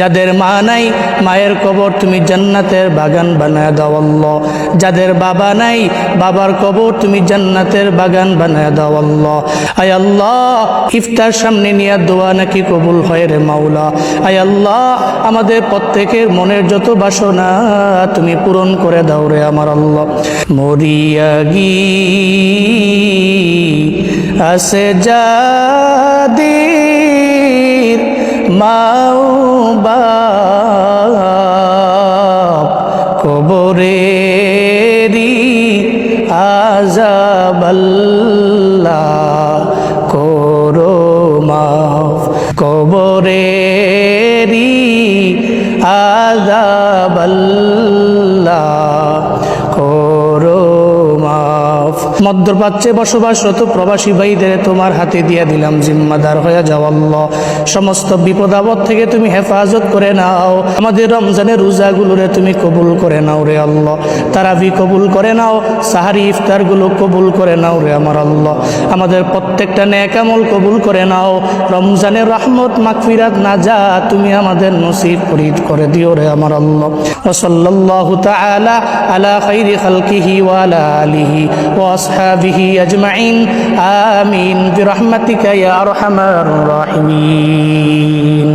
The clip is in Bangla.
যাদের মা নাই মায়ের কবর তুমি জান্নাতের বাগান বানায় দাও আল্লাহ। যাদের বাবা নাই বাবার কবর তুমি জান্নাতের বাগান বানায় দাও আল্লাহ। আয় আল্লাহ, ইফতার সামনে নিয়ে দোয়া নাকি কবুল হয় রে মাওলা। আয় আল্লাহ, আমাদের প্রত্যেকের মনের যত বাসনা তুমি পূরণ করে দাও রে আমার আল্লাহ। মরিয়া গি আসে যাদের মাও বাপ কবরেরি আযাব আল্লাহ করো মাফ, কবরেরি আযাব আল্লাহ করো মাফ। মধ্যপ্রাচ্যে বসবাসরত প্রবাসী ভাইদের তোমার হাতে দিয়ে দিলাম, জিম্মাদার হয়ে যাও আল্লাহ। সমস্ত বিপদ আপদ থেকে তুমি হেফাজত করে নাও। আমাদের রমজানের রোজাগুলোরে তুমি কবুল করে নাও রে আল্লাহ। তারাবি কবুল করে নাও, সাহারি ইফতারগুলো কবুল করে নাও রে আমার আল্লাহ। আমাদের প্রত্যেকটা নেক আমল কবুল করে নাও। রমজানের রহমত মাগফিরাত নাজাত তুমি আমাদের নসিব করে দিও রে আমার আল্লাহ। ওয়া সাল্লাল্লাহু তাআলা আলা খাইরি খালকিহি ওয়া আলা আলিহি ওয়া আসহাবিহি আজমাইন। আমিন বিরহমাতিকা ইয়া আরহামার রাহিমিন।